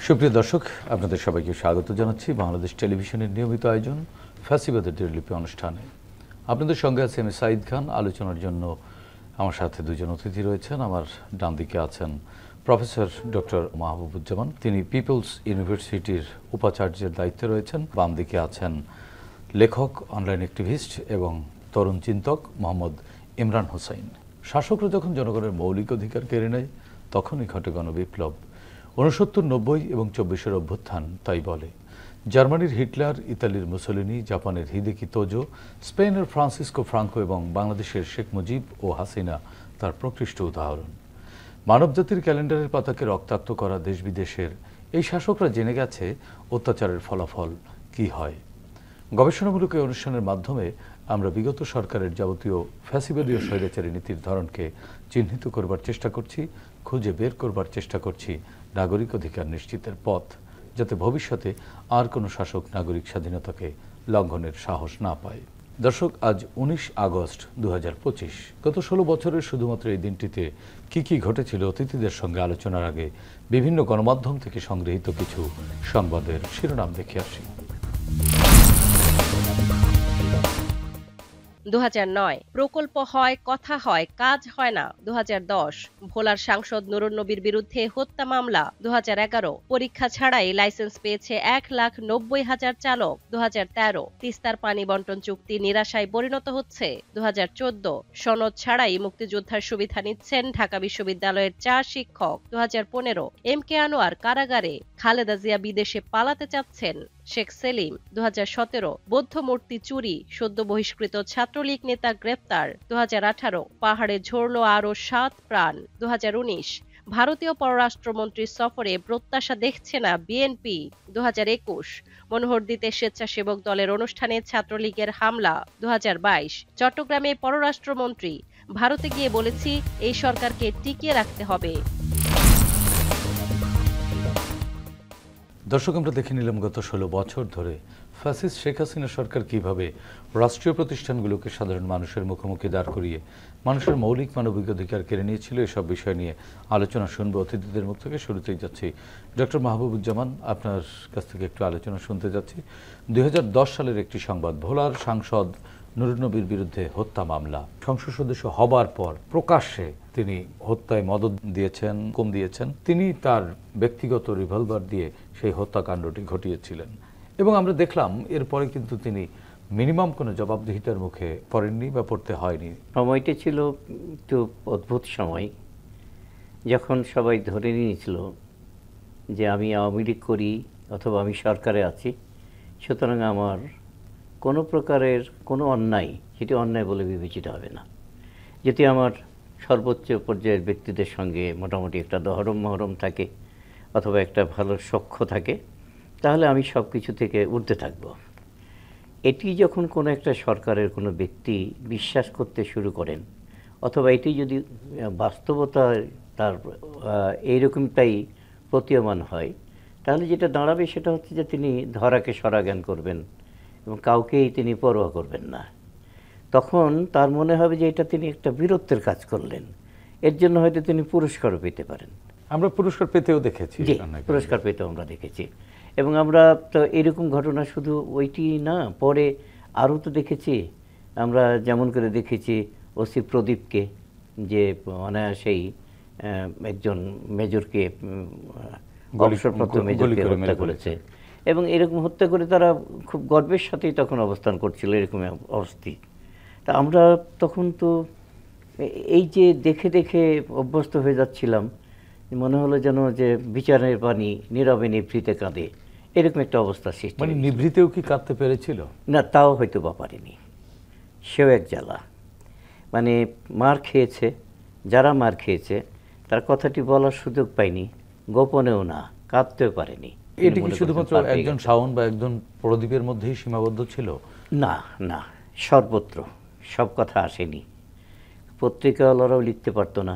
সুপ্রিয় দর্শক, আপনাদের সবাইকে স্বাগত জানাচ্ছি বাংলাদেশ টেলিভিশনের নিয়মিত আয়োজন ফ্যাসিবাদের দিনলিপি অনুষ্ঠানে। আপনাদের সঙ্গে আছে আমি সাঈদ খান। আলোচনার জন্য আমার সাথে দুজন অতিথি রয়েছেন। আমার ডান দিকে আছেন প্রফেসর ডক্টর মাহবুবুজ্জামান, তিনি পিপলস ইউনিভার্সিটির উপাচার্যের দায়িত্বে রয়েছেন। বাম দিকে আছেন লেখক, অনলাইন অ্যাক্টিভিস্ট এবং তরুণ চিন্তক মোহাম্মদ ইমরান হোসাইন। শাসকরা যখন জনগণের মৌলিক অধিকার কেড়ে নেয় তখনই ঘটে গণবিপ্লব। 69, 90 এবং 24-এর অভ্যুত্থান তাই বলে। জার্মানির হিটলার, ইতালির মুসোলিনি, জাপানের হিদেকি তোজো, স্পেনের ফ্রান্সিসকো ফ্রাঙ্কো এবং বাংলাদেশের শেখ মুজিব ও হাসিনা তার প্রকৃষ্ট উদাহরণ। মানবজাতির ক্যালেন্ডারের পাতাকে রক্তাক্ত করা দেশ বিদেশের এই শাসকরা জেনে গেছে অত্যাচারের ফলাফল কি হয়। গবেষণামূলক এই অনুষ্ঠানের মাধ্যমে আমরা বিগত সরকারের যাবতীয় ফ্যাসিবাদীয় স্বৈরাচারী নীতির ধরনকে চিহ্নিত করবার চেষ্টা করছি, খুঁজে বের করবার চেষ্টা করছি নাগরিক অধিকার নিশ্চিতের পথ, যাতে ভবিষ্যতে আর কোনো শাসক নাগরিক স্বাধীনতাকে লঙ্ঘনের সাহস না পায়। দর্শক, আজ 19 আগস্ট 2025। গত 16 বছরের শুধুমাত্র এই দিনটিতে কি ঘটেছিল অতিথিদের সঙ্গে আলোচনার আগে বিভিন্ন গণমাধ্যম থেকে সংগৃহীত কিছু সংবাদের শিরোনাম দেখে আসি। 2009 প্রকল্প হয়, কথা হয়, কাজ হয় না। 2010 ভোলার সাংসদ নুরুন নবীর বিরুদ্ধে হত্যা মামলা। 2011 পরীক্ষা ছাড়াই লাইসেন্স পেয়েছে 1,90,000 চালক। 2013 তিস্তার পানি বন্টন চুক্তি নিরাশায় পরিণত হচ্ছে। 2014 সনদ ছাড়াই মুক্তিযোদ্ধার সুবিধা নিচ্ছেন ঢাকা বিশ্ববিদ্যালয়ের 4 শিক্ষক। 2015 এম কে আনোয়ার কারাগারে, খালেদা জিয়া বিদেশে পালাতে চাচ্ছেন। শেখ সেলিম। 2017 বৌদ্ধ মূর্তি চুরি, সদ্য বহিষ্কৃত ছাত্রলীগ নেতা গ্রেপ্তার। 2018 পাহাড়ে ঝরল আরও 7 প্রাণ। 2019 ভারতীয় পররাষ্ট্রমন্ত্রীর সফরে প্রত্যাশা দেখছে না বিএনপি। 2021 মনোহরদীতে স্বেচ্ছাসেবক দলের অনুষ্ঠানে ছাত্রলীগের হামলা। 2022 চট্টগ্রামে পররাষ্ট্রমন্ত্রী, ভারতে গিয়ে বলেছি এই সরকারকে টিকিয়ে রাখতে হবে। দর্শক, আমরা দেখে নিলাম গত 16 বছর ধরে ফ্যাসিস্ট শেখ হাসিনা সরকার কিভাবে রাষ্ট্রীয় প্রতিষ্ঠানগুলোকে সাধারণ মানুষের মুখোমুখি দাঁড় করিয়ে মানুষের মৌলিক মানবিক অধিকার কেড়ে নিয়েছিল। এসব বিষয় নিয়ে আলোচনা শুনবো অতিথিদের মুখ থেকে। শুরুতেই যাচ্ছি ডক্টর মাহবুবুজ্জামান, আপনার কাছ থেকে একটু আলোচনা শুনতে যাচ্ছি। 2010 সালের একটি সংবাদ, ভোলার সাংসদ নুরুন নবীর বিরুদ্ধে হত্যা মামলা। সংসদ সদস্য হবার পর প্রকাশ্যে তিনি হত্যায় মদদ দিয়েছেন, হুকুম দিয়েছেন। তিনি তার ব্যক্তিগত রিভলভার দিয়ে সেই হত্যাকাণ্ডটি ঘটিয়েছিলেন এবং আমরা দেখলাম এরপরে কিন্তু তিনি মিনিমাম কোনো জবাবদিহিতার মুখে পড়েননি বা পড়তে হয়নি। সময়টি ছিল একটু অদ্ভুত সময়, যখন সবাই ধরে নিয়েছিল যে আমি আওয়ামী লীগ করি অথবা আমি সরকারে আছি, সুতরাং আমার কোনো প্রকারের কোনো অন্যায় সেটি অন্যায় বলে বিবেচিত হবে না। যদি আমার সর্বোচ্চ পর্যায়ের ব্যক্তিদের সঙ্গে মোটামুটি একটা দহরম মহরম থাকে অথবা একটা ভালো সখ্য থাকে, তাহলে আমি সব কিছু থেকে ঊর্ধ্বে থাকব। এটি যখন কোনো একটা সরকারের কোনো ব্যক্তি বিশ্বাস করতে শুরু করেন অথবা এটি যদি বাস্তবতা তার এইরকমটাই প্রতীয়মান হয়, তাহলে যেটা দাঁড়াবে সেটা হচ্ছে যে তিনি ধরাকে সরা জ্ঞান করবেন এবং কাউকেই তিনি পরোয়া করবেন না। তখন তার মনে হবে যে এটা তিনি একটা বীরত্বের কাজ করলেন, এর জন্য হয়তো তিনি পুরস্কারও পেতে পারেন। আমরা পুরস্কার পেতেও দেখেছি, পুরস্কার পেতেও আমরা দেখেছি। এবং আমরা তো এরকম ঘটনা শুধু ওইটি না, পরে আরও তো দেখেছি আমরা, যেমন করে দেখেছি ওসি প্রদীপকে যে অনায়াসেই একজন মেজরকে, অবসরপ্রাপ্ত মেজরকে হত্যা করেছে এবং এরকম হত্যা করে তারা খুব গর্বের সাথেই তখন অবস্থান করছিল, এরকম অবস্থি। তা আমরা তখন তো এই যে দেখে দেখে অভ্যস্ত হয়ে যাচ্ছিলাম, মনে হলো যেন যে বিচারের পানি নীরবে নিভৃতে কাঁদে, এরকম একটা অবস্থা সৃষ্টি মানে হয়েছিল। নিভৃতেও কি কাঁদতে পেরেছিল? না, তাও হয়তো বা পারেনি, সেও এক জ্বালা। মানে মার খেয়েছে, যারা মার খেয়েছে তার কথাটি বলার সুযোগ পায়নি, গোপনেও না, কাঁদতেও পারেনি। এটি কি শুধুমাত্র একজন শাওন বা একজন প্রদীপের মধ্যেই সীমাবদ্ধ ছিল? না না, সর্বত্র সব কথা আসেনি। পত্রিকাওয়ালারাও লিখতে পারতো না,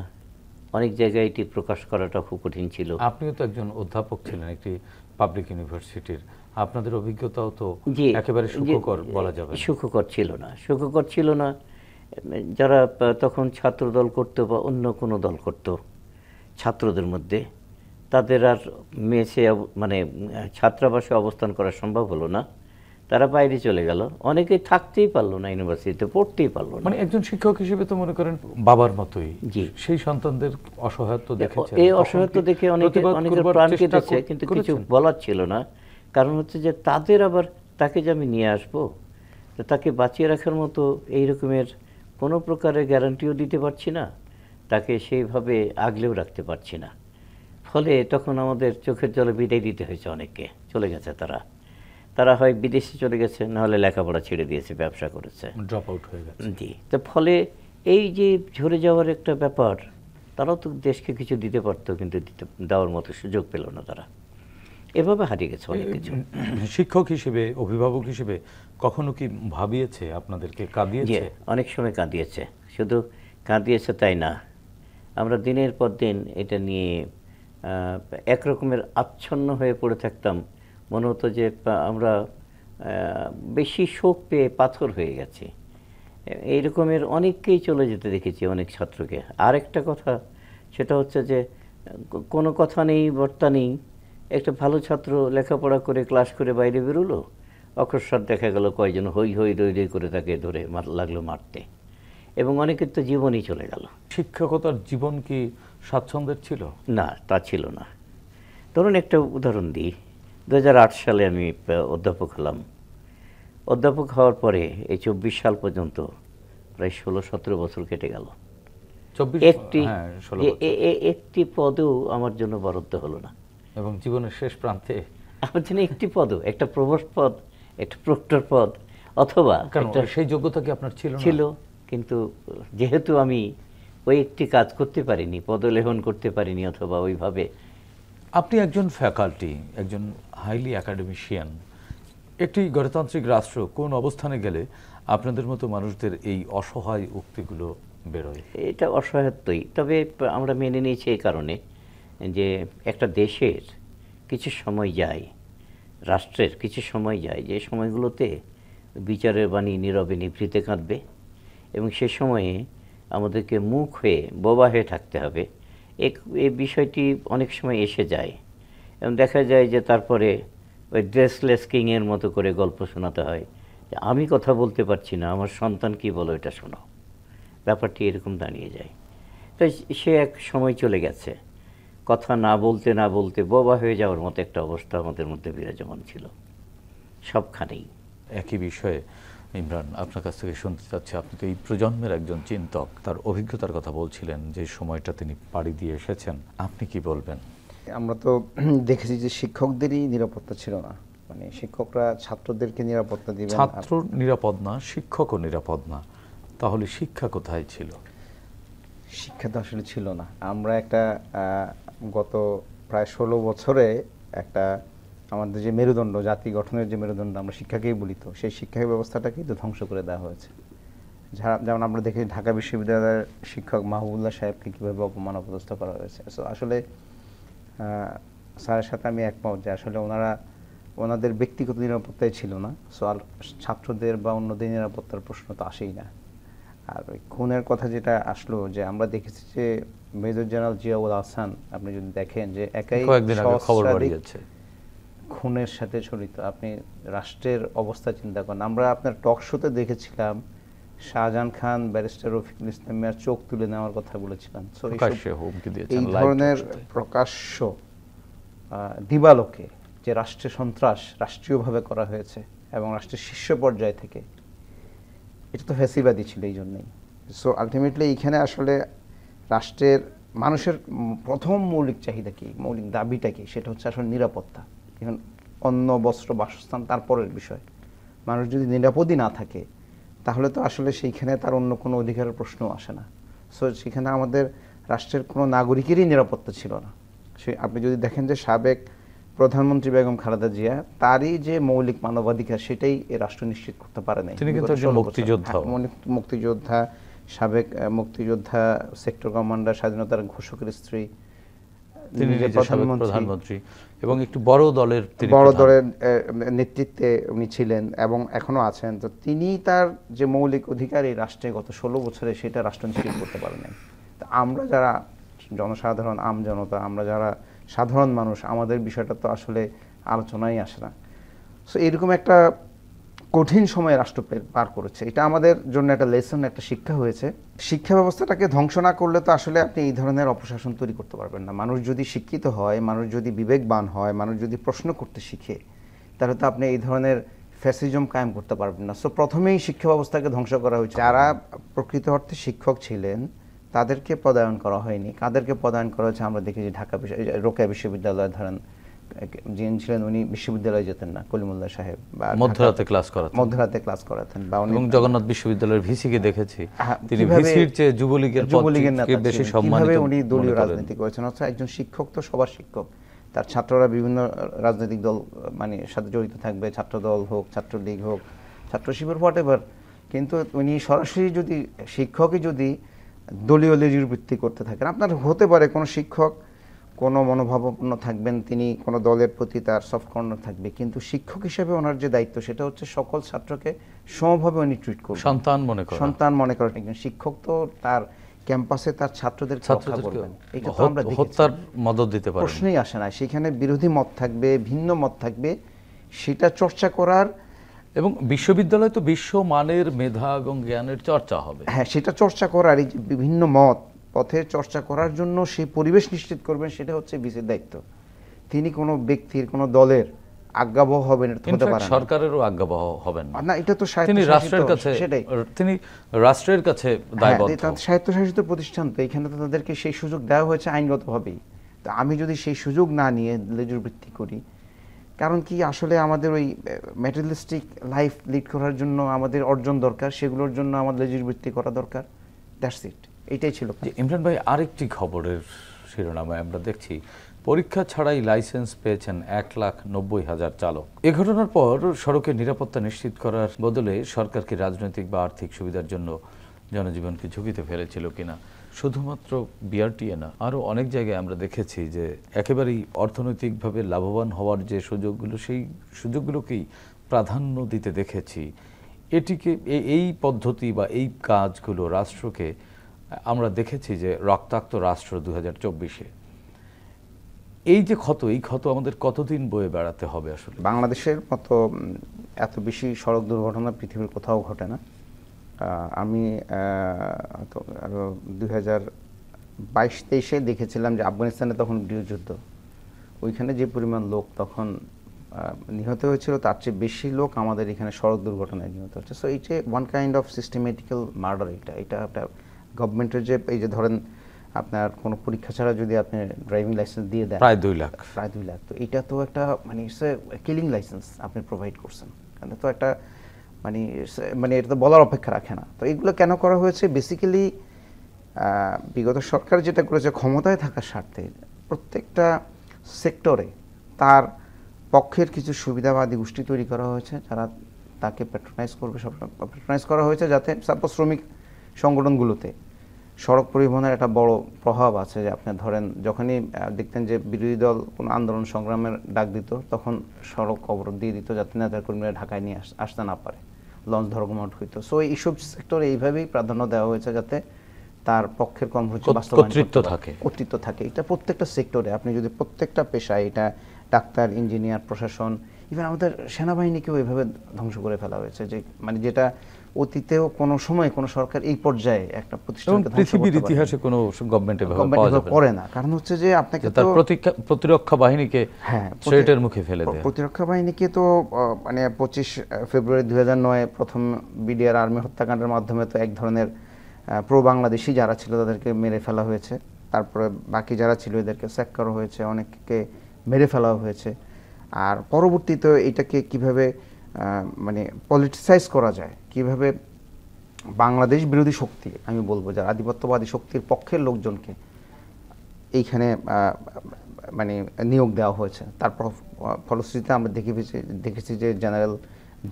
অনেক জায়গায় এটি প্রকাশ করাটা খুব কঠিন ছিল। আপনিও তো একজন অধ্যাপক ছিলেন একটি পাবলিক ইউনিভার্সিটির, আপনাদের অভিজ্ঞতাও তো জি, একেবারে সুখকর বলা যাবে না। সুখকর ছিল না, সুখকর ছিল না। যারা তখন ছাত্রদল করতো বা অন্য কোনো দল করতো ছাত্রদের মধ্যে, তাদের আর মেসে মানে ছাত্রাবাসে অবস্থান করা সম্ভব হলো না, তারা বাইরে চলে গেল। অনেকেই থাকতেই পারলো না, ইউনিভার্সিটিতে পড়তেই পারলো না। মানে একজন শিক্ষক হিসেবে তো মনে করেন বাবার মতোই জি। সেই সন্তানদের অসহায়ত্ব দেখেছেন। এই অসহায়ত্ব দেখে অনেকের প্রাণ কেটেছে, কিন্তু কিছু বলার ছিল না। কারণ হচ্ছে যে তাদের আবার, তাকে যে আমি নিয়ে আসবো, তো তাকে বাঁচিয়ে রাখার মতো এই রকমের কোনো প্রকারের গ্যারান্টিও দিতে পারছি না, তাকে সেইভাবে আগলেও রাখতে পারছি না। ফলে তখন আমাদের চোখের জলে বিদায় দিতে হয়েছে অনেককে। চলে গেছে তারা হয় বিদেশে চলে গেছে, নাহলে লেখাপড়া ছেড়ে দিয়েছে, ব্যবসা করেছে, ড্রপ আউট হয়ে গেছে। জি। তো ফলে এই যে ঝরে যাওয়ার একটা ব্যাপার, তারাও তো দেশকে কিছু দিতে পারতো, কিন্তু দেওয়ার মতো সুযোগ পেল না তারা। এভাবে হারিয়ে গেছে অনেক কিছু। শিক্ষক হিসেবে, অভিভাবক হিসেবে কখনো কি ভাবিয়েছে, আপনাদেরকে কাঁদিয়েছে? অনেক সময় কাঁদিয়েছে, শুধু কাঁদিয়েছে তাই না, আমরা দিনের পর দিন এটা নিয়ে একরকমের আচ্ছন্ন হয়ে পড়ে থাকতাম। মনে হতো যে আমরা বেশি শোক পেয়ে পাথর হয়ে গেছি। এই রকমের অনেককেই চলে যেতে দেখেছি, অনেক ছাত্রকে। আরেকটা কথা, সেটা হচ্ছে যে কোনো কথা নেই, বার্তা নেই, একটা ভালো ছাত্র লেখাপড়া করে ক্লাস করে বাইরে বেরোলো, অকস্মাৎ দেখা গেল কয়জন হই হই রই রই করে তাকে ধরে লাগলো মারতে, এবং অনেকের তো জীবনই চলে গেল। শিক্ষকতার জীবন কি স্বাচ্ছন্দ্যের ছিল? না, তা ছিল না। ধরুন একটা উদাহরণ দিই, 2008 সালে আমি অধ্যাপক হলাম। অধ্যাপক হওয়ার পরে এই 24 সাল পর্যন্ত প্রায় 16-17 বছর কেটে গেল। 24 একটি পদও আমার জন্য বরাদ্দ হলো না। এবং জীবনের শেষ প্রান্তে আমার জন্য একটি পদও, একটা প্রভোস্ট পদ, একটা প্রক্টর পদ, অথবা সেই যোগ্যতা কি আপনার ছিল? ছিল, কিন্তু যেহেতু আমি ওই একটি কাজ করতে পারিনি, পদলেহন করতে পারিনি, অথবা ওইভাবে। আপনি একজন ফ্যাকাল্টি, একজন হাইলি একাডেমিশিয়ান, একটি গণতান্ত্রিক রাষ্ট্র কোন অবস্থানে গেলে আপনাদের মতো মানুষদের এই অসহায় উক্তিগুলো বেরোয়? এটা অসহায়ত্বই। তবে আমরা মেনে নিয়েছি এই কারণে যে একটা দেশের কিছু সময় যায়, রাষ্ট্রের কিছু সময় যায়, যে সময়গুলোতে বিচারের বাণী নীরবে নিভৃতে কাঁদবে, এবং সে সময়ে আমাদেরকে মুখ হয়ে বোবা হয়ে থাকতে হবে। এই বিষয়টি অনেক সময় এসে যায়, এবং দেখা যায় যে তারপরে ওই ড্রেসলেস কিংয়ের মতো করে গল্প শোনাতে হয় যে আমি কথা বলতে পারছি না, আমার সন্তান কি বলো এটা শোনো। ব্যাপারটি এরকম দাঁড়িয়ে যায়। তাই সে এক সময় চলে গেছে, কথা না বলতে না বলতে বোবা হয়ে যাওয়ার মতো একটা অবস্থা আমাদের মধ্যে বিরাজমান ছিল সবখানেই। একই বিষয়ে ইমরান, আপনার কাছ থেকে শুনতে চাচ্ছি, আপনি তো এই প্রজন্মের একজন চিন্তক, তার অভিজ্ঞতার কথা বলছিলেন, যে সময়টা তিনি পাড়ি দিয়ে এসেছেন, আপনি কি বলবেন? আমরা তো দেখেছি যে শিক্ষকদেরই নিরাপত্তা ছিল না, মানে শিক্ষকরা ছাত্রদেরকে নিরাপত্তা দিবেন। ছাত্র নিরাপদ না, শিক্ষকও নিরাপদ না, তাহলে শিক্ষা কোথায় ছিল? শিক্ষা তো আসলে ছিল না। আমরা একটা গত প্রায় 16 বছরে একটা আমাদের যে মেরুদণ্ড, জাতি গঠনের যে মেরুদণ্ড, আমরা শিক্ষাকেই বলি, তো সেই শিক্ষা ব্যবস্থাটাকেই তো ধ্বংস করে দেওয়া হয়েছে। যেমন আমরা দেখি ঢাকা বিশ্ববিদ্যালয়ের শিক্ষক মাহবুবুল্লাহ সাহেবকে কীভাবে অপমান অপদস্থ করা হয়েছে। সো আসলে স্যারের সাথে আমি একমত যে আসলে ওনাদের ব্যক্তিগত নিরাপত্তাই ছিল না। সো আর ছাত্রদের বা অন্যদের নিরাপত্তার প্রশ্ন তো আসেই না। আর ওই খুনের কথা যেটা আসলো, যে আমরা দেখেছি যে মেজর জেনারেল জিয়াউল হাসান, আপনি যদি দেখেন যে একাই খুনের সাথে জড়িত। আপনি রাষ্ট্রের অবস্থা চিন্তা করেন। আমরা আপনার টক শোতে দেখেছিলাম শাহজাহান খান ব্যারিস্টার রফিকুল ইসলামের চোখ তুলে নেওয়ার কথা বলেছিলাম। এই ধরনের প্রকাশ্য দিবালোকে যে রাষ্ট্রের সন্ত্রাস রাষ্ট্রীয়ভাবে করা হয়েছে এবং রাষ্ট্রের শীর্ষ পর্যায় থেকে, এটা তো ফ্যাসিবাদী ছিল। এই জন্যই সো আলটিমেটলি এইখানে আসলে রাষ্ট্রের মানুষের প্রথম মৌলিক চাহিদা কি, মৌলিক দাবিটা কি, সেটা হচ্ছে আসলে নিরাপত্তা। এখন অন্ন, বস্ত্র, বাসস্থান তারপরের বিষয়। মানুষ যদি নিরাপদই না থাকে তাহলে তো আসলে সেইখানে তার অন্য কোনো অধিকারের প্রশ্ন আসে না। সো সেখানে আমাদের রাষ্ট্রের কোনো নাগরিকেরই নিরাপত্তা ছিল না। সে আপনি যদি দেখেন যে সাবেক প্রধানমন্ত্রী বেগম খালেদা জিয়া, তারই যে মৌলিক মানবাধিকার সেটাই এ রাষ্ট্র নিশ্চিত করতে পারে নাই। তিনি কিন্তু একজন মুক্তিযোদ্ধা, মুক্তিযোদ্ধা, সাবেক মুক্তিযোদ্ধা, সেক্টর কমান্ডার, স্বাধীনতার ঘোষকের স্ত্রী, তিনি প্রধানমন্ত্রী এবং একটু বড় দলের নেতৃত্বে উনি ছিলেন এবং এখনো আছেন। তো তিনি তার যে মৌলিক অধিকার এই রাষ্ট্রে গত 16 বছরে সেটা রাষ্ট্র নিশ্চিত করতে পারে নাই। তো আমরা যারা জনসাধারণ, জনতা, আমরা যারা সাধারণ মানুষ, আমাদের বিষয়টা তো আসলে আলোচনাই আসে না। সো এরকম একটা কঠিন সময় রাষ্ট্র পার করেছে। এটা আমাদের জন্য একটা লেসন, একটা শিক্ষা হয়েছে। শিক্ষা ব্যবস্থাটাকে ধ্বংস না করলে তো আসলে আপনি এই ধরনের অপশাসন তৈরি করতে পারবেন না। মানুষ যদি শিক্ষিত হয়, মানুষ যদি বিবেকবান হয়, মানুষ যদি প্রশ্ন করতে শিখে, তাহলে তো আপনি এই ধরনের ফ্যাসিজম কায়েম করতে পারবেন না। সো প্রথমেই শিক্ষা ব্যবস্থাকে ধ্বংস করা হয়েছে। যারা প্রকৃত অর্থে শিক্ষক ছিলেন তাদেরকে পদায়ন করা হয়নি। কাদেরকে পদায়ন করা হয়েছে আমরা দেখেছি ঢাকা রোকেয়া বিশ্ববিদ্যালয় ধরেন, যিনি ছিলেন উনি বিশ্ববিদ্যালয়ে যেতেন না, কলিমুল্লাহ সাহেব, বা মধ্যরাতে ক্লাস করাতেন। বা উনি জগন্নাথ বিশ্ববিদ্যালয়ের ভিসিকে দেখেছি, তিনি ভিসির চেয়ে যুবলীগের নেতা বেশি সম্মানিত, উনি দলীয় রাজনীতি করেছেন। অর্থাৎ একজন শিক্ষক তো সবার শিক্ষক, তার ছাত্ররা বিভিন্ন রাজনৈতিক দল মানে সাথে জড়িত থাকবে, ছাত্রদল হোক, ছাত্রলীগ হোক, ছাত্র শিবির, হোয়াটএভার। কিন্তু উনি সরাসরি যদি শিক্ষকই যদি দলীয় লেজুর ভিত্তি করতে থাকেন, আপনার হতে পারে কোনো শিক্ষক কোনো মনোভাবাপন্ন থাকবেন, তিনি কোনো দলের প্রতি তার সফট কর্নার থাকবে, কিন্তু শিক্ষক হিসেবে ওনার যে দায়িত্ব সেটা হচ্ছে সকল ছাত্রকে সমভাবে উনি ট্রিট করবেন, সন্তান মনে করেন। একজন শিক্ষক তো তার ক্যাম্পাসে তার ছাত্রদের রক্ষা করবেন, এটা তো আমরা হত্যার মদদ দিতে পারেন, প্রশ্নই আসে না। সেখানে বিরোধী মত থাকবে, ভিন্ন মত থাকবে, সেটা চর্চা করার, এবং বিশ্ববিদ্যালয় তো বিশ্বমানের মেধা এবং জ্ঞানের চর্চা হবে, হ্যাঁ সেটা চর্চা করার, এই যে বিভিন্ন মত পথে চর্চা করার জন্য সেই পরিবেশ নিশ্চিত করবেন, সেটা হচ্ছে ভিসির দায়িত্ব। তিনি কোনো ব্যক্তির, কোনো দলের আজ্ঞাবহ হবেন, এটা হতে পারে না। সরকারেরও আজ্ঞাবহ হবেন না, এটা তো তিনি রাষ্ট্রের কাছে, তিনি রাষ্ট্রের কাছে দায়বদ্ধ। স্বায়ত্তশাসিত প্রতিষ্ঠান তো, এখানে তো তাদেরকে সেই সুযোগ দেওয়া হয়েছে আইনগতভাবেই। তো আমি যদি সেই সুযোগ না নিয়ে লেজুর ভিত্তি করি, কারণ কি আসলে আমাদের ওই ম্যাটেরিয়ালিস্টিক লাইফ লিড করার জন্য আমাদের অর্জন দরকার, সেগুলোর জন্য আমাদের লেজুর ভিত্তি করা দরকার। দ্যাটস ইট, এইটাই ছিল। ইমরান ভাই, আরেকটি খবরের শিরোনামে আমরা দেখছি পরীক্ষা ছাড়াই লাইসেন্স পেয়েছেন 1,90,000 চালক। এ ঘটনার পর সড়কের নিরাপত্তা নিশ্চিত করার বদলে সরকার কি রাজনৈতিক বা আর্থিক সুবিধার জন্য জনজীবনকে ঝুঁকিতে ফেলেছিল কিনা? শুধুমাত্র বিআরটিএ না, আরও অনেক জায়গায় আমরা দেখেছি যে একেবারেই অর্থনৈতিকভাবে লাভবান হওয়ার যে সুযোগগুলো, সেই সুযোগগুলোকেই প্রাধান্য দিতে দেখেছি। এটিকে, এই পদ্ধতি বা এই কাজগুলো রাষ্ট্রকে আমরা দেখেছি যে রক্তাক্ত রাষ্ট্র 2024-এ এই যে ক্ষত, এই ক্ষত আমাদের কতদিন বয়ে বেড়াতে হবে? আসলে বাংলাদেশের মতো এত বেশি সড়ক দুর্ঘটনা পৃথিবীর কোথাও ঘটে না। আমি 2022-23-এ দেখেছিলাম যে আফগানিস্তানে তখন গৃহযুদ্ধ, ওইখানে যে পরিমাণ লোক তখন নিহত হয়েছিল তার চেয়ে বেশি লোক আমাদের এখানে সড়ক দুর্ঘটনায় নিহত হচ্ছে। সো এইটা one kind of systematical murder. এটা একটা গভর্নমেন্টের যে এই যে ধরেন আপনার কোনো পরীক্ষা ছাড়া যদি আপনি ড্রাইভিং লাইসেন্স দিয়ে দেন প্রায় 2 লাখ, তো এটা তো একটা মানে কিলিং লাইসেন্স আপনি প্রোভাইড করছেন। কারণ তো একটা মানে এটা তো বলার অপেক্ষা রাখে না। তো এগুলো কেন করা হয়েছে? বেসিক্যালি বিগত সরকার যেটা করেছে, ক্ষমতায় থাকার স্বার্থে প্রত্যেকটা সেক্টরে তার পক্ষের কিছু সুবিধাবাদী গোষ্ঠী তৈরি করা হয়েছে, যারা তাকে প্যাট্রোনাইজ করবে। সব প্যাট্রোনাইজ করা হয়েছে যাতে সাপোজ শ্রমিক সংগঠনগুলোতে সড়ক পরিবহনের একটা বড় প্রভাব আছে। যে আপনি ধরেন যখনই দেখতেন যে বিরোধী দল কোনো আন্দোলন সংগ্রামের ডাক দিত, তখন সড়ক অবরোধ দিয়ে দিত যাতে নেতাকর্মীরা ঢাকায় নিয়ে আসতে না পারে, লঞ্চ ধর্মঘট হইতো। সো এইসব সেক্টরে এইভাবেই প্রাধান্য দেওয়া হয়েছে যাতে তার পক্ষের কর্মসূচি কর্তৃত্ব থাকে। এটা প্রত্যেকটা সেক্টরে, আপনি যদি প্রত্যেকটা পেশায়, এটা ডাক্তার, ইঞ্জিনিয়ার, প্রশাসন, ইভেন আমাদের সেনাবাহিনীকেও এইভাবে ধ্বংস করে ফেলা হয়েছে। যে মানে যেটা অতীতেও কোনো সময় কোনো সরকার এই পর্যায়ে একটা প্রতিষ্ঠানকে পৃথিবীর ইতিহাসে কোনো গভর্নমেন্ট করে না। কারণ হচ্ছে যে আপনাকে তার প্রতিরক্ষা বাহিনীকে থ্রেটের মুখে ফেলে দেয়। প্রতিরক্ষা বাহিনীকে তো মানে 25 ফেব্রুয়ারি 2009 প্রথম বিডিআর আর্মি হত্যাকাণ্ডের মাধ্যমে তো এক ধরনের প্রো বাংলাদেশি যারা ছিল তাদেরকে মেরে ফেলা হয়েছে, তারপরে বাকি যারা ছিল এদেরকে স্যাক করা হয়েছে, অনেককে মেরে ফেলা হয়েছে। আর পরবর্তীতে এটাকে কিভাবে মানে পলিটিসাইজ করা যায়, কিভাবে বাংলাদেশ বিরোধী শক্তি, আমি বলবো যারা আধিপত্যবাদী শক্তির পক্ষের লোকজনকে এইখানে মানে নিয়োগ দেওয়া হয়েছে। তারপর ফলশ্রুতিতে আমরা দেখেছি যে জেনারেল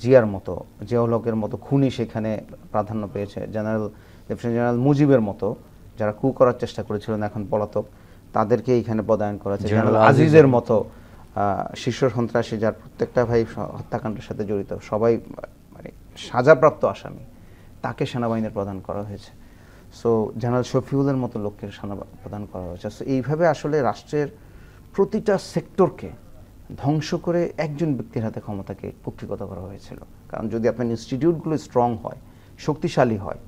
জিয়ার মতো, জিয়াউল হকের মতো খুনি সেখানে প্রাধান্য পেয়েছে। জেনারেল মুজিবের মতো যারা কু করার চেষ্টা করেছিলেন এখন পলাতক, তাদেরকে এইখানে পদায়ন করা হয়েছে। জেনারেল আজিজের মতো শীর্ষ সন্ত্রাসী যার প্রত্যেকটা ভাই হত্যাকাণ্ডের সাথে জড়িত, সবাই মানে সাজাপ্রাপ্ত আসামি, তাকে সেনাবাহিনীর প্রদান করা হয়েছে। সো জেনারেল শফিউলের মতো লোককে সেনা প্রদান করা হয়েছে। সো এইভাবে আসলে রাষ্ট্রের প্রতিটা সেক্টরকে ধ্বংস করে একজন ব্যক্তির হাতে ক্ষমতাকে কুক্ষিগত করা হয়েছিল। কারণ যদি আপনার ইনস্টিটিউটগুলো স্ট্রং হয়, শক্তিশালী হয়,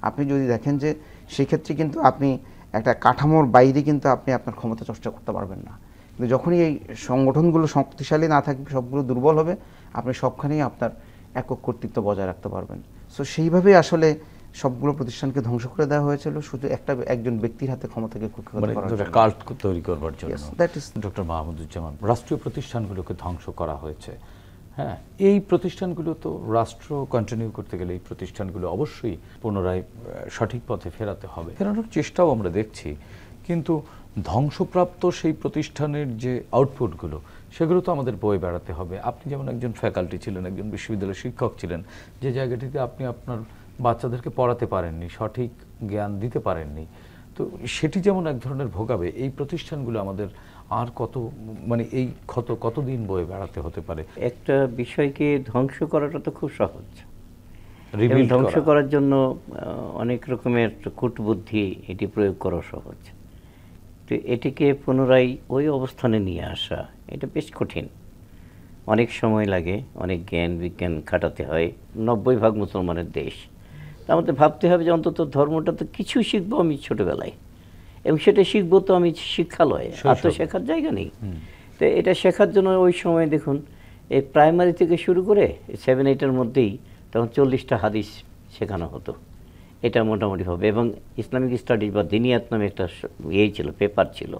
আপনি যদি দেখেন যে সেক্ষেত্রে কিন্তু আপনি একটা কাঠামোর বাইরে কিন্তু আপনি আপনার ক্ষমতা চর্চা করতে পারবেন না। কিন্তু যখনই এই সংগঠনগুলো শক্তিশালী না থাকবে, সবগুলো দুর্বল হবে, আপনি সবখানেই আপনার একক কর্তৃত্ব বজায় রাখতে পারবেন। সো সেইভাবেই আসলে সবগুলো প্রতিষ্ঠানকে ধ্বংস করে দেওয়া হয়েছিল শুধু একজন ব্যক্তির হাতে ক্ষমতাকে কুক্ষিগত করার জন্য, কাল্ট তৈরি করবার জন্য। দ্যাট ইজ ডক্টর মাহমুদুজ্জামান, রাষ্ট্রীয় প্রতিষ্ঠানগুলোকে ধ্বংস করা হয়েছে। হ্যাঁ, এই প্রতিষ্ঠানগুলো তো রাষ্ট্র কন্টিনিউ করতে গেলে এই প্রতিষ্ঠানগুলো অবশ্যই পুনরায় সঠিক পথে ফেরাতে হবে, ফেরানোর চেষ্টাও আমরা দেখছি। কিন্তু ধ্বংসপ্রাপ্ত সেই প্রতিষ্ঠানের যে আউটপুটগুলো, সেগুলো তো আমাদের বয়ে বেড়াতে হবে। আপনি যেমন একজন ফ্যাকাল্টি ছিলেন, একজন বিশ্ববিদ্যালয়ের শিক্ষক ছিলেন, যে জায়গাটিতে আপনি আপনার বাচ্চাদেরকে পড়াতে পারেননি, সঠিক জ্ঞান দিতে পারেননি, তো সেটি যেমন এক ধরনের ভোগাবে, এই প্রতিষ্ঠানগুলো আমাদের আর কত মানে এই ক্ষত কতদিন বয়ে বেড়াতে হতে পারে। একটা বিষয়কে ধ্বংস করাটা তো খুব সহজ, Rebuild ধ্বংস করা। করার জন্য অনেক রকমের কূটবুদ্ধি এটি প্রয়োগ করা সহজ, তো এটিকে পুনরায় ওই অবস্থানে নিয়ে আসা এটা বেশ কঠিন, অনেক সময় লাগে, অনেক জ্ঞান বিজ্ঞান খাটাতে হয়। 90% মুসলমানের দেশ, তা আমাদের ভাবতে হবে যে অন্তত ধর্মটা তো কিছু শিখবো আমি ছোটবেলায়, এবং সেটা শিখবো তো আমি শিক্ষালয়ে, আর তো শেখার জায়গা নেই। তো এটা শেখার জন্য ওই সময় দেখুন এই প্রাইমারি থেকে শুরু করে 7-8-এর মধ্যেই তখন 40টা হাদিস শেখানো হতো, এটা মোটামুটি হবে। এবং ইসলামিক স্টাডিজ বা দিনিয়াত নামে একটা ছিল, পেপার ছিল,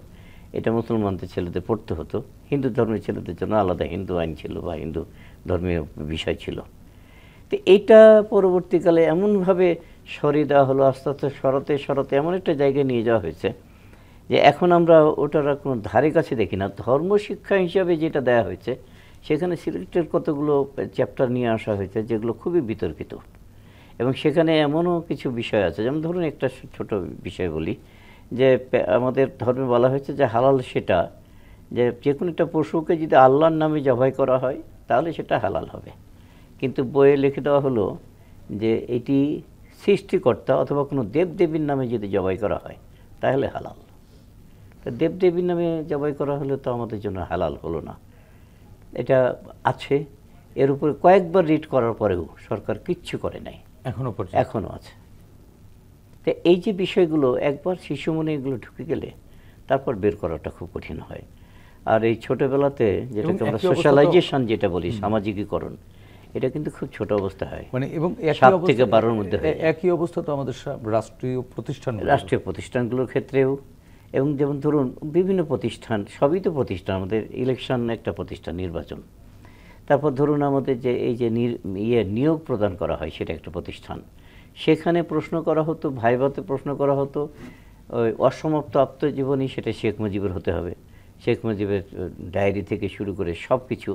এটা মুসলমানদের ছেলেদের পড়তে হতো, হিন্দু ধর্মের ছেলেদের জন্য আলাদা হিন্দু আইন ছিল বা হিন্দু ধর্মীয় বিষয় ছিল। তো এইটা পরবর্তীকালে এমনভাবে সরিয়ে দেওয়া হলো, আস্তে আস্তে সরাতে সরাতে এমন একটা জায়গায় নিয়ে যাওয়া হয়েছে যে এখন আমরা ওটার কোনো ধারে কাছে দেখি না। ধর্মশিক্ষা হিসাবে যেটা দেওয়া হয়েছে সেখানে সিলেক্টেড কতগুলো চ্যাপ্টার নিয়ে আসা হয়েছে যেগুলো খুবই বিতর্কিত, এবং সেখানে এমনও কিছু বিষয় আছে, যেমন ধরুন একটা ছোট বিষয় বলি, যে আমাদের ধর্মে বলা হয়েছে যে হালাল সেটা যে কোনো একটা পশুকে যদি আল্লাহর নামে জবাই করা হয় তাহলে সেটা হালাল হবে, কিন্তু বইয়ে লিখে দেওয়া হলো যে এটি সৃষ্টিকর্তা অথবা কোনো দেবদেবীর নামে যদি জবাই করা হয় তাহলে হালাল। তো দেবদেবীর নামে জবাই করা হলে তো আমাদের জন্য হালাল হলো না। এটা আছে, এর উপরে কয়েকবার রিড করার পরেও সরকার কিচ্ছু করে নাই, এখনও আছে। তো এই যে বিষয়গুলো একবার শিশু মনে এগুলো ঢুকে গেলে তারপর বের করাটা খুব কঠিন হয়। আর এই ছোটবেলাতে যেটাকে আমরা সোশ্যালাইজেশন যেটা বলি, সামাজিকীকরণ, এটা কিন্তু খুব ছোট অবস্থা হয়, মানে এবং 7 থেকে 12-র মধ্যে একই অবস্থা তো আমাদের রাষ্ট্রীয় প্রতিষ্ঠানগুলোর ক্ষেত্রেও। এবং যেমন ধরুন বিভিন্ন প্রতিষ্ঠান, সবই তো প্রতিষ্ঠান, আমাদের ইলেকশন একটা প্রতিষ্ঠান, নির্বাচন, তারপর ধরুন আমাদের যে এই যে নিয়োগ প্রদান করা হয় সেটা একটা প্রতিষ্ঠান, সেখানে প্রশ্ন করা হতো, ভাইভাতে প্রশ্ন করা হতো, ওই অসমাপ্ত আত্মজীবনী সেটা শেখ মুজিবের হতে হবে, শেখ মুজিবের ডায়েরি থেকে শুরু করে সব কিছু,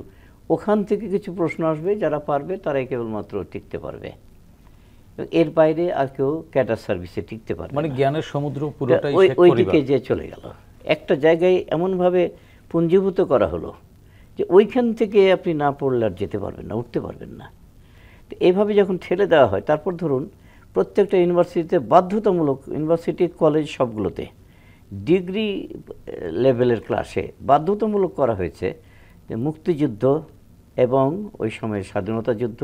ওখান থেকে কিছু প্রশ্ন আসবে, যারা পারবে তারাই কেবলমাত্র টিকতে পারবে, এর বাইরে আর কেউ ক্যাডার সার্ভিসে টিকতে পারবে, মানে জ্ঞানের সমুদ্র পুরোটাই ওই দিকে যে চলে গেল। একটা জায়গায় এমনভাবে পুঞ্জীভূত করা হলো যে ওইখান থেকে আপনি না পড়লে আর যেতে পারবেন না, উঠতে পারবেন না। তো এইভাবে যখন ঠেলে দেওয়া হয়, তারপর ধরুন প্রত্যেকটা ইউনিভার্সিটিতে বাধ্যতামূলক, ইউনিভার্সিটি কলেজ সবগুলোতে ডিগ্রি লেভেলের ক্লাসে বাধ্যতামূলক করা হয়েছে যে মুক্তিযুদ্ধ এবং ওই সময়ের স্বাধীনতা যুদ্ধ,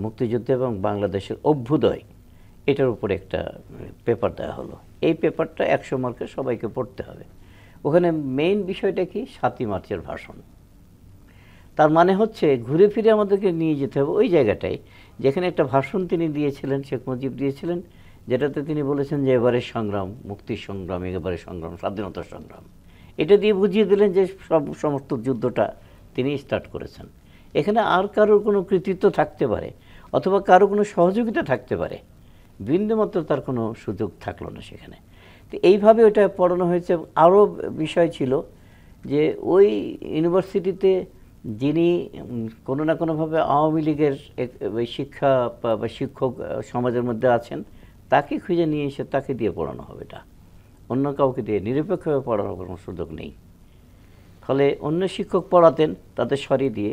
মুক্তিযুদ্ধ এবং বাংলাদেশের অভ্যুদয়, এটার উপরে একটা পেপার দেওয়া হলো। এই পেপারটা 100 মার্কে সবাইকে পড়তে হবে। ওখানে মেইন বিষয়টা কি, 7ই মার্চের ভাষণ। তার মানে হচ্ছে ঘুরে ফিরে আমাদেরকে নিয়ে যেতে হবে ওই জায়গাটায় যেখানে একটা ভাষণ তিনি দিয়েছিলেন, শেখ মুজিব দিয়েছিলেন, যেটাতে তিনি বলেছেন যে এবারের সংগ্রাম মুক্তির সংগ্রাম, এবারের সংগ্রাম স্বাধীনতার সংগ্রাম। এটা দিয়ে বুঝিয়ে দিলেন যে সমস্ত যুদ্ধটা তিনি স্টার্ট করেছেন। এখানে আর কারোর কোনো কৃতিত্ব থাকতে পারে অথবা কারো কোনো সহযোগিতা থাকতে পারে, বিন্দুমাত্র তার কোনো সুযোগ থাকলো না সেখানে। তো এইভাবে ওটা পড়ানো হয়েছে। আরও বিষয় ছিল যে ওই ইউনিভার্সিটিতে যিনি কোনো না কোনোভাবে আওয়ামী লীগের শিক্ষা বা শিক্ষক সমাজের মধ্যে আছেন, তাকে খুঁজে নিয়ে এসে তাকে দিয়ে পড়ানো হবে। এটা অন্য কাউকে দিয়ে নিরপেক্ষভাবে পড়ানোর কোনো সুযোগ নেই। ফলে অন্য শিক্ষক পড়াতেন, তাদের সরিয়ে দিয়ে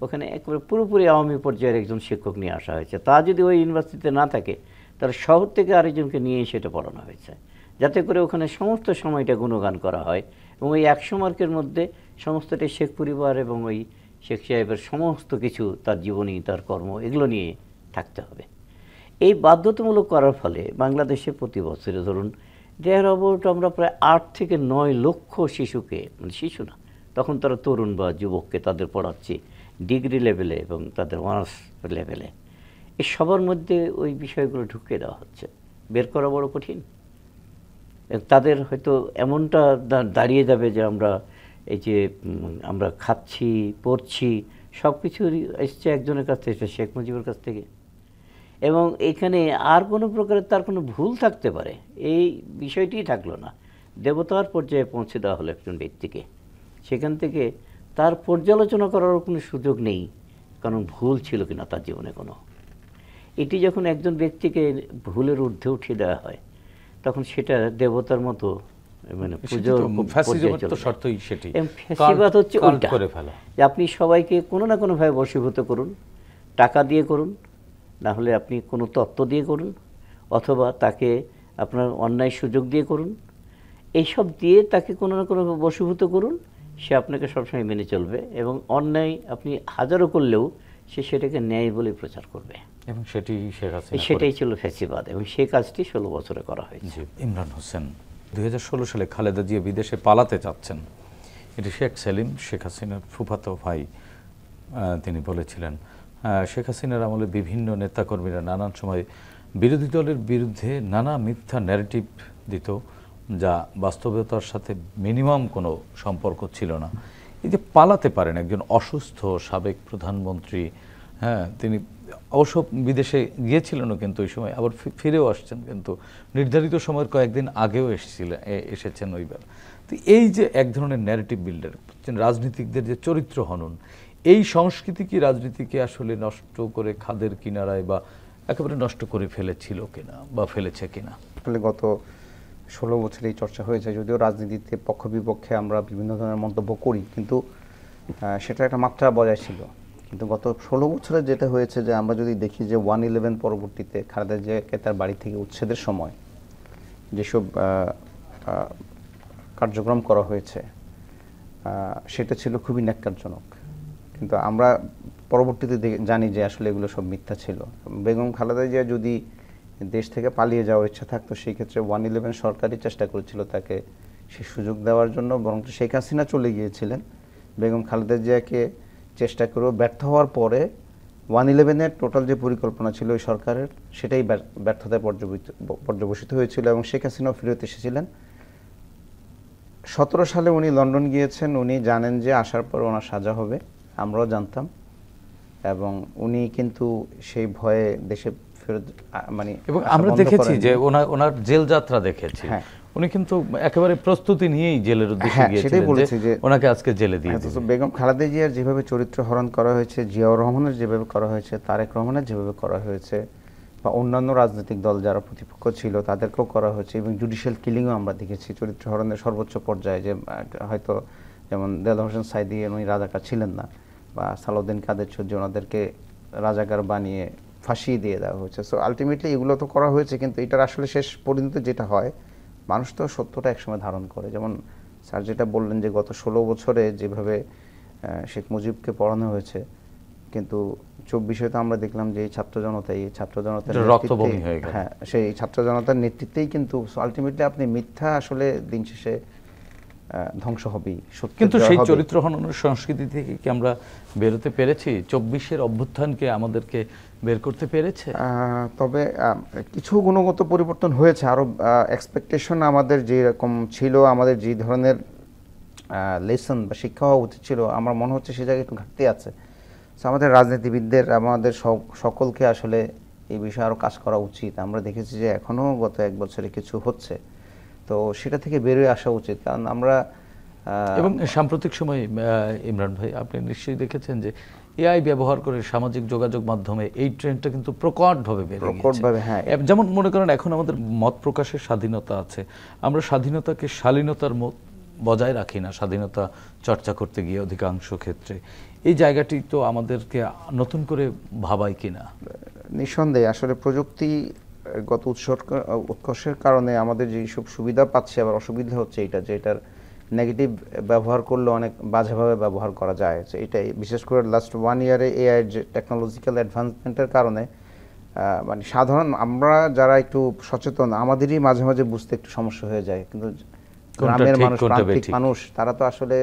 ওখানে একেবারে পুরোপুরি আওয়ামী পর্যায়ের একজন শিক্ষক নিয়ে আসা হয়েছে। তা যদি ওই ইউনিভার্সিটিতে না থাকে, তাহলে শহর থেকে আরেকজনকে নিয়ে এসে এটা পড়ানো হয়েছে, যাতে করে ওখানে সমস্ত সময়টা গুণগান করা হয় এবং ওই 100 মার্কের মধ্যে সমস্তটাই শেখ পরিবার এবং ওই শেখ সাহেবের সমস্ত কিছু, তার জীবনী, তার কর্ম, এগুলো নিয়ে থাকতে হবে। এই বাধ্যতামূলক করার ফলে বাংলাদেশে প্রতি বছরে ধরুন দেয়ার অ্যাবাউট আমরা প্রায় 8 থেকে 9 লক্ষ শিশুকে, মানে শিশু না, তখন তারা তরুণ বা যুবককে তাদের পড়াচ্ছি ডিগ্রি লেভেলে এবং তাদের অনার্স লেভেলে। এই সবার মধ্যে ওই বিষয়গুলো ঢুকিয়ে দেওয়া হচ্ছে। বের করা বড় কঠিন। তাদের হয়তো এমনটা দাঁড়িয়ে যাবে যে আমরা এই যে আমরা খাচ্ছি, পড়ছি, সব কিছুরই এসছে একজনের কাছ থেকে, শেখ মুজিবের কাছ থেকে। এবং এখানে আর কোনো প্রকারের তার কোনো ভুল থাকতে পারে, এই বিষয়টিই থাকলো না। দেবতার পর্যায়ে পৌঁছে দেওয়া হলো একজন ব্যক্তিকে, সেখান থেকে তার পর্যালোচনা করার কোনো সুযোগ নেই, কারণ ভুল ছিল কিনা তার জীবনে কোনো। এটি যখন একজন ব্যক্তিকে ভুলের ঊর্ধ্বে উঠিয়ে দেওয়া হয়, তখন সেটা দেবতার মতো, মানে পুজোর ফ্যাসিবাদ হচ্ছে উল্টা, যে আপনি সবাইকে কোনো না কোনোভাবে বশীভূত করুন, টাকা দিয়ে করুন, না হলে আপনি কোনো তত্ত্ব দিয়ে করুন, অথবা তাকে আপনার অন্যায় সুযোগ দিয়ে করুন। এইসব দিয়ে তাকে কোনো না কোনো বশীভূত করুন, সে আপনাকে সবসময় মেনে চলবে এবং অন্যায় আপনি হাজারো করলেও সে সেটাকে ন্যায় বলে প্রচার করবে। এবং সেটাই ছিল ফ্যাসিবাদ, এবং সেই কাজটি 16 বছরে করা হয়েছে। ইমরান হোসেন, 2016 সালে খালেদা জিয়া বিদেশে পালাতে চাচ্ছেন, এটি শেখ সেলিম, শেখ হাসিনার ফুফাতো ভাই, তিনি বলেছিলেন। শেখ হাসিনার আমলে বিভিন্ন নেতাকর্মীরা নানান সময় বিরোধী দলের বিরুদ্ধে নানা মিথ্যা ন্যারেটিভ দিত, যা বাস্তবতার সাথে মিনিমাম কোনো সম্পর্ক ছিল না। এই যে পালাতে পারেন একজন অসুস্থ সাবেক প্রধানমন্ত্রী, হ্যাঁ, তিনি অবশ্য বিদেশে গিয়েছিলেনও, কিন্তু ওই সময় আবার ফিরেও আসছেন, কিন্তু নির্ধারিত সময়ের কয়েকদিন আগেও এসেছেন ওইবার। তো এই যে এক ধরনের ন্যারেটিভ বিল্ডার, রাজনীতিকদের যে চরিত্র হনন, এই সংস্কৃতি কি রাজনীতিকে আসলে নষ্ট করে খাদের কিনারায় বা একেবারে নষ্ট করে ফেলেছিল কিনা বা ফেলেছে কিনা? আসলে গত 16 বছর এই চর্চা হয়েছে, যদিও রাজনীতিতে পক্ষ বিপক্ষে আমরা বিভিন্ন ধরনের মন্তব্য করি, কিন্তু সেটা একটা মাত্রা বজায় ছিল। কিন্তু গত 16 বছরে যেটা হয়েছে, যে আমরা যদি দেখি যে 1/11 পরবর্তীতে খালেদা জিয়াকে তার বাড়ি থেকে উচ্ছেদের সময় যেসব কার্যক্রম করা হয়েছে, সেটা ছিল খুবই ন্যাক্কারজনক। কিন্তু আমরা পরবর্তীতে জানি যে আসলে এগুলো সব মিথ্যা ছিল। বেগম খালেদা জিয়া যদি দেশ থেকে পালিয়ে যাওয়ার ইচ্ছা থাকতো, সেই ক্ষেত্রে 1/11 সরকারই চেষ্টা করেছিল তাকে সে সুযোগ দেওয়ার জন্য, বরং শেখ হাসিনা চলে গিয়েছিলেন। বেগম খালেদা জিয়াকে চেষ্টা করেও ব্যর্থ হওয়ার পরে 1/11-এর টোটাল যে পরিকল্পনা ছিল ওই সরকারের, সেটাই ব্যর্থতায় পর্যবসিত হয়েছিল এবং শেখ হাসিনাও ফেরত এসেছিলেন। 17 সালে উনি লন্ডন গিয়েছেন, উনি জানেন যে আসার পর ওনার সাজা হবে, আমরাও জানতাম, এবং উনি কিন্তু সেই ভয়ে দেশে ফেরত, মানে এবং আমরা দেখেছি যে ওনার জেল যাত্রা দেখেছি, উনি কিন্তু একেবারে প্রস্তুতি নিয়েই জেলের উদ্দেশ্যে গিয়েছিলেন, যে ওনাকে আজকে জেলে দিয়ে দিবে। বেগম খালেদা জিয়ার যেভাবে চরিত্র হরণ করা হয়েছে, জিয়াউর রহমানের যেভাবে করা হয়েছে, তারেক রহমানের যেভাবে করা হয়েছে, বা অন্যান্য রাজনৈতিক দল যারা প্রতিপক্ষ ছিল তাদেরকেও করা হয়েছে, এবং জুডিশিয়াল কিলিংও আমরা দেখেছি চরিত্র হরণের সর্বোচ্চ পর্যায়ে। যে হয়তো যেমন দেলোয়ার হোসেন সাইদি, উনি রাজাকার ছিলেন না, বা সালাউদ্দিন কাদের চৌধুরী, ওনাদেরকে রাজাকার বানিয়ে ফাঁসিয়ে দিয়ে দেওয়া হয়েছে। সো আলটিমেটলি এগুলো তো করা হয়েছে, কিন্তু এটার আসলে শেষ পরিণতি যেটা হয়, মানুষ তো সত্যটা একসময় ধারণ করে। যেমন স্যার যেটা বললেন যে গত 16 বছরে যেভাবে শেখ মুজিবকে পড়ানো হয়েছে, কিন্তু 24-এ তো আমরা দেখলাম যে এই ছাত্র জনতার রক্তভূমি হয়ে গেল। হ্যাঁ, সেই ছাত্র জনতার নেতৃত্বেই কিন্তু আলটিমেটলি আপনি মিথ্যা আসলে দিন শেষে ধ্বংস হবেই, সত্য কিন্তু জয় সেই হবেই। চরিত্র হননের সংস্কৃতি থেকে কি আমরা বেরোতে পেরেছি? 24-এর অভ্যুত্থানকে আমাদেরকে বের করতে পেরেছে? তবে কিছু গুণগত পরিবর্তন হয়েছে, আরো এক্সপেকটেশন আমাদের যেরকম ছিল, আমাদের যে ধরনের লেসন বা শিক্ষা হওয়া উচিত ছিল, আমার মনে হচ্ছে সে জায়গায় একটু ঘাটতি আছে। So, আমাদের রাজনীতিবিদদের, আমাদের সকলকে আসলে এই বিষয়ে আরো কাজ করা উচিত। আমরা দেখেছি যে এখনো গত 1 বছরে কিছু হচ্ছে, তো সেটা থেকে বেরিয়ে আসা উচিত। কারণ আমরা এবং সাম্প্রতিক সময়ে ইমরান ভাই, আপনি নিশ্চয়ই দেখেছেন যে এআই ব্যবহার করে সামাজিক যোগাযোগ মাধ্যমে এই ট্রেন্ডটা কিন্তু প্রকটভাবে বেড়ে গেছে। প্রকটভাবে, হ্যাঁ। যেমন মনে করেন এখন আমাদের মত প্রকাশের স্বাধীনতা আছে, আমরা স্বাধীনতাকে শালীনতার বজায় রাখি না স্বাধীনতা চর্চা করতে গিয়ে অধিকাংশ ক্ষেত্রে। এই জায়গাটি তো আমাদেরকে নতুন করে ভাবায় কিনা? নিঃসন্দেহে আসলে প্রযুক্তি গত উৎকর্ষের কারণে আমাদের যে সব সুবিধা পাচ্ছে, আবার অসুবিধা হচ্ছে এটা, যে এটার নেগেটিভ ব্যবহার করলে অনেক বাজেভাবে ব্যবহার করা যায়। এটাই বিশেষ করে লাস্ট 1 ইয়ারে এআই যে টেকনোলজিক্যাল অ্যাডভান্সমেন্টের কারণে মানে সাধারণ আমরা যারা একটু সচেতন, আমাদেরই মাঝে মাঝে বুঝতে একটু সমস্যা হয়ে যায়, কিন্তু গ্রামের মানুষ, প্রান্তিক মানুষ, তারা তো আসলে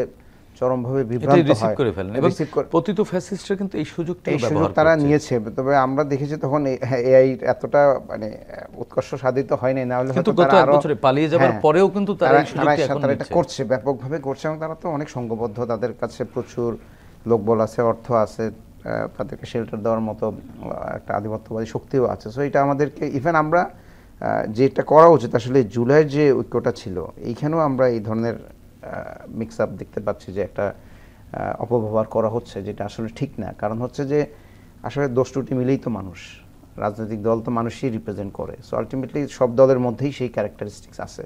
চরমভাবে বিভ্রান্ত হয়। এবং পতিত ফ্যাসিস্টরা কিন্তু এই সুযোগটা ব্যবহার তারা নিয়েছে। তবে আমরা দেখেছি তখন এআই এতটা মানে উৎকর্ষ সাধিত হয়নি, না হলে কিন্তু গত 1 বছরে পালিয়ে যাবার পরেও কিন্তু তারা এই সুযোগটা এখন এটা করছে, ব্যাপকভাবে করছে, এবং তারা তো অনেক সংঘবদ্ধ, তাদের কাছে প্রচুর লোকবল আছে, অর্থ আছে, তাদেরকে শেল্টার দেওয়ার মতো একটা আধিপত্যবাদী শক্তিও আছে। সো এটা আমাদেরকে ইভেন আমরা যেটা করা উচিত আসলে, জুলাইয়ের যে ঐক্যটা ছিল, এইখানেও আমরা এই ধরনের মিক্স আপ দেখতে পাচ্ছি যে একটা অপব্যবহার করা হচ্ছে, যেটা আসলে ঠিক না। কারণ হচ্ছে যে আসলে দোষ ত্রুটি মিলেই তো মানুষ, রাজনৈতিক দল তো মানুষই রিপ্রেজেন্ট করে। সো আলটিমেটলি সব দলের মধ্যেই সেই ক্যারেক্টারিস্টিক্স আছে,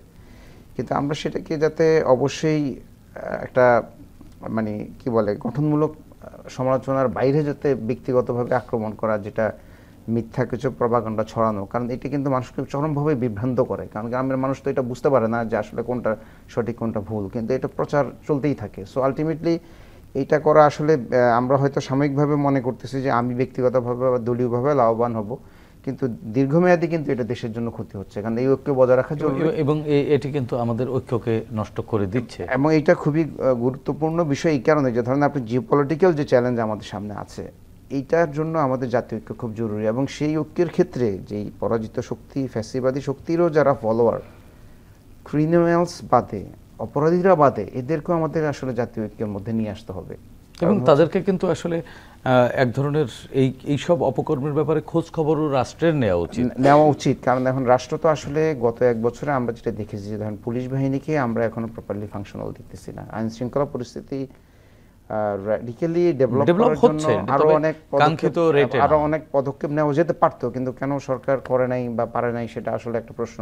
কিন্তু আমরা সেটাকে যাতে অবশ্যই একটা মানে কি বলে গঠনমূলক সমালোচনার বাইরে যাতে ব্যক্তিগতভাবে আক্রমণ করা, যেটা মিথ্যা কিছু প্রপাগান্ডা ছড়ানো, কারণ এটা কিন্তু মানুষকে চরমভাবে বিভ্রান্ত করে। কারণ গ্রামের মানুষ তো এটা বুঝতে পারে না যে আসলে কোনটা সঠিক কোনটা ভুল, কিন্তু এটা প্রচার চলতেই থাকে। সো আলটিমেটলি এইটা করা আসলে আমরা হয়তো সাময়িকভাবে মনে করতেছি যে আমি ব্যক্তিগতভাবে বা দলীয়ভাবে লাভবান হব, কিন্তু দীর্ঘমেয়াদী কিন্তু এটা দেশের জন্য ক্ষতি হচ্ছে, কারণ এই ঐক্য বজায় রাখা জরুরি। এবং এটি কিন্তু আমাদের ঐক্যকে নষ্ট করে দিচ্ছে। এবং এটা খুবই গুরুত্বপূর্ণ বিষয় এই কারণে যে ধরেন আপনি জিওপলিটিক্যাল যে চ্যালেঞ্জ আমাদের সামনে আছে, এইটার জন্য আমাদের জাতীয় ঐক্য খুব জরুরি। এবং সেই ঐক্যের ক্ষেত্রে যেই পরাজিত শক্তি, ফ্যাসিবাদী শক্তিরও যারা ফলোয়ার, ক্রিমিনালস বাদে, অপরাধীরা বাদে, এদেরকেও আমাদের আসলে জাতীয় ঐক্যের মধ্যে নিয়ে আসতে হবে। এবং তাদেরকে কিন্তু আসলে এক ধরনের এইসব অপকর্মের ব্যাপারে খোঁজ খবরও রাষ্ট্রের নেওয়া উচিত। কারণ এখন রাষ্ট্র তো আসলে গত 1 বছরে আমরা যেটা দেখেছি, যে ধরেন পুলিশ বাহিনীকে আমরা এখনো প্রপারলি ফাংশনাল দেখতেছি না। আইন শৃঙ্খলা পরিস্থিতি র্যাডিক্যালি ডেভেলপ করার জন্য আরো অনেক পদক্ষেপ নেওয়া যেতে পারতো, কিন্তু কেন সরকার করে নাই বা পারে নাই, সেটা আসলে একটা প্রশ্ন।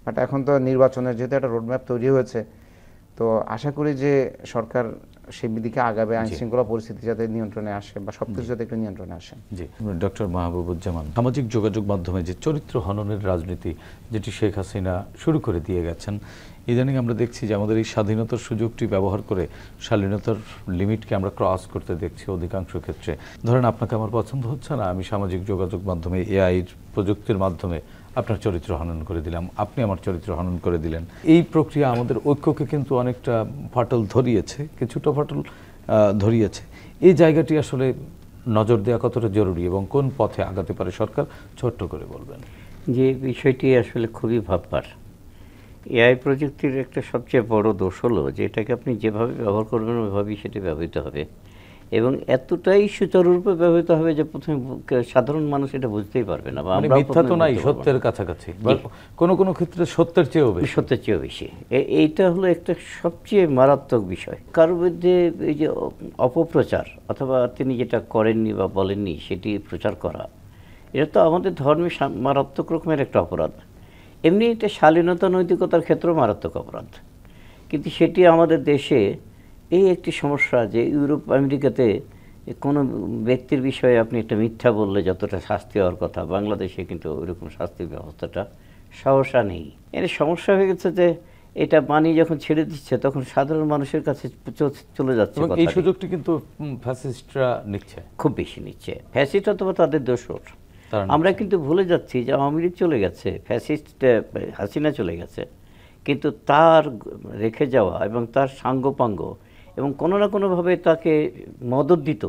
বাট এখন তো নির্বাচনের যেহেতু একটা রোডম্যাপ তৈরি হয়েছে, তো আশা করি যে সরকার সেই দিকে আগাবে, আইন শৃঙ্খলা পরিস্থিতি যাতে নিয়ন্ত্রণে আসে বা সবকিছু যাতে একটু নিয়ন্ত্রণে আসে। জি, ডক্টর মাহবুবুজ্জামান, সামাজিক যোগাযোগ মাধ্যমে যে চরিত্র হননের রাজনীতি যেটি শেখ হাসিনা শুরু করে দিয়ে গেছেন, ইদানিং আমরা দেখছি যে আমাদের এই স্বাধীনতার সুযোগটি ব্যবহার করে শালীনতার লিমিটকে আমরা ক্রস করতে দেখছি অধিকাংশ ক্ষেত্রে। ধরেন আপনাকে আমার পছন্দ হচ্ছে না, আমি সামাজিক যোগাযোগ মাধ্যমে এআই প্রযুক্তির মাধ্যমে আপনার চরিত্র হনন করে দিলাম, আপনি আমার চরিত্র হনন করে দিলেন। এই প্রক্রিয়া আমাদের ঐক্যকে কিন্তু অনেকটা ফাটল ধরিয়েছে, কিছুটা ফাটল ধরিয়েছে। এই জায়গাটি আসলে নজর দেওয়া কতটা জরুরি এবং কোন পথে আগাতে পারে সরকার, ছোট্ট করে বলবেন। যে বিষয়টি আসলে খুবই ভাববার। এআই প্রযুক্তির একটা সবচেয়ে বড় দোষ হলো যে এটাকে আপনি যেভাবে ব্যবহার করবেন ওইভাবেই সেটি ব্যবহৃত হবে, এবং এতটাই সুচারুরূপে ব্যবহৃত হবে যে প্রথমে সাধারণ মানুষ এটা বুঝতেই পারবে না। মিথ্যা তো নাই, সত্যের কাছাকাছি, কোনো কোনো ক্ষেত্রে সত্যের চেয়েও বেশি। এইটা হলো একটা সবচেয়ে মারাত্মক বিষয়। কারোর মধ্যে এই যে অপপ্রচার অথবা তিনি যেটা করেননি বা বলেননি সেটি প্রচার করা, এটা তো আমাদের ধর্মে মারাত্মক রকমের একটা অপরাধ। এমনি এটা শালীনতা নৈতিকতার ক্ষেত্রেও মারাত্মক অপরাধ, কিন্তু সেটি আমাদের দেশে এই একটি সমস্যা যে ইউরোপ আমেরিকাতে কোনো ব্যক্তির বিষয়ে আপনি একটা মিথ্যা বললে যতটা শাস্তি হওয়ার কথা, বাংলাদেশে কিন্তু ওইরকম শাস্তির ব্যবস্থাটা সহসা নেই। এর সমস্যা হয়ে গেছে যে এটা বাণী যখন ছেড়ে দিচ্ছে তখন সাধারণ মানুষের কাছে চলে যাচ্ছে। এই সুযোগটি কিন্তু ফ্যাসিস্টরা নিচ্ছে, খুব বেশি নিচ্ছে। ফ্যাসিস্ট অথবা তাদের দোসর। আমরা কিন্তু ভুলে যাচ্ছি যে আওয়ামী লীগ চলে গেছে, ফ্যাসিস্ট হাসিনা চলে গেছে, কিন্তু তার রেখে যাওয়া এবং তার সাঙ্গপাঙ্গ এবং কোনো না কোনোভাবে তাকে মদত দিত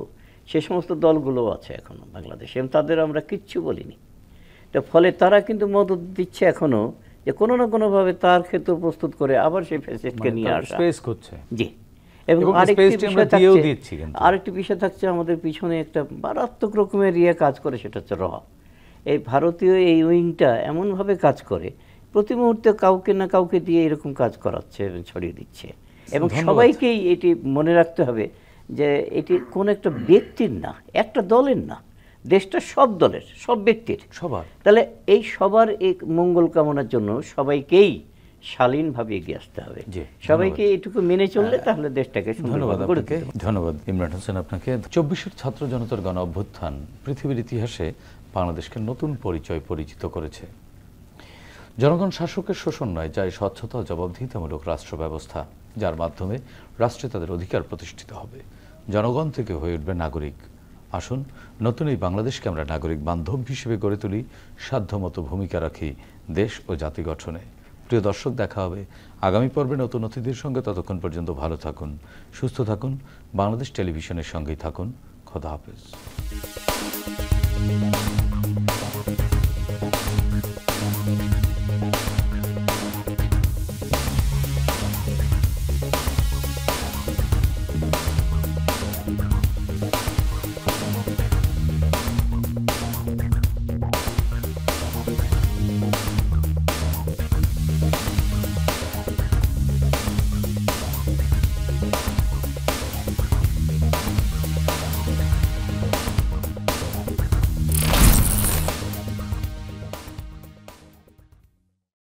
সে সমস্ত দলগুলোও আছে এখনও বাংলাদেশে, এবং তাদের আমরা কিচ্ছু বলিনি। তো ফলে তারা কিন্তু মদত দিচ্ছে এখনও, যে কোনো না কোনোভাবে তার ক্ষেত্র প্রস্তুত করে আবার সেই ফ্যাসিস্টকে নিয়ে আসা, স্পেস করছে। জি। এবং আরেকটি বিষয় থাকছে আমাদের পিছনে একটা মারাত্মক রকমের কাজ করে, সেটা হচ্ছে এই ভারতীয় এই উইংটা এমনভাবে কাজ করে প্রতি মুহূর্তে কাউকে না কাউকে দিয়ে এরকম কাজ করাচ্ছে এবং ছড়িয়ে দিচ্ছে। এবং সবাইকেই এটি মনে রাখতে হবে যে এটি কোন একটা ব্যক্তির না, একটা দলের না, দেশটা সব দলের, সব ব্যক্তির, সবার। তাহলে এই সবার এই মঙ্গল কামনার জন্য সবাইকেই শালীনভাবে এগিয়ে আসতে হবে, সবাইকে এটুকু মেনে চললে তাহলে দেশটাকে ধন্যবাদ আপনাকে। ধন্যবাদ ইমরান হোসেন আপনাকে। 24-এর ছাত্র জনতার গণ অভ্যুত্থান পৃথিবীর ইতিহাসে বাংলাদেশকে নতুন পরিচিত করেছে। জনগণ শাসকের শোষণ নয়, যা স্বচ্ছতা ও জবাবদিহিতামূলক রাষ্ট্র ব্যবস্থা, যার মাধ্যমে রাষ্ট্রে তাদের অধিকার প্রতিষ্ঠিত হবে, জনগণ থেকে হয়ে উঠবে নাগরিক। আসুন নতুন এই বাংলাদেশকে আমরা নাগরিক বান্ধব হিসেবে গড়ে তুলি, সাধ্যমতো ভূমিকা রাখি দেশ ও জাতি গঠনে। প্রিয় দর্শক, দেখা হবে আগামী পর্বে নতুন অতিথির সঙ্গে। ততক্ষণ পর্যন্ত ভালো থাকুন, সুস্থ থাকুন, বাংলাদেশ টেলিভিশনের সঙ্গেই থাকুন। খোদা হাফেজ।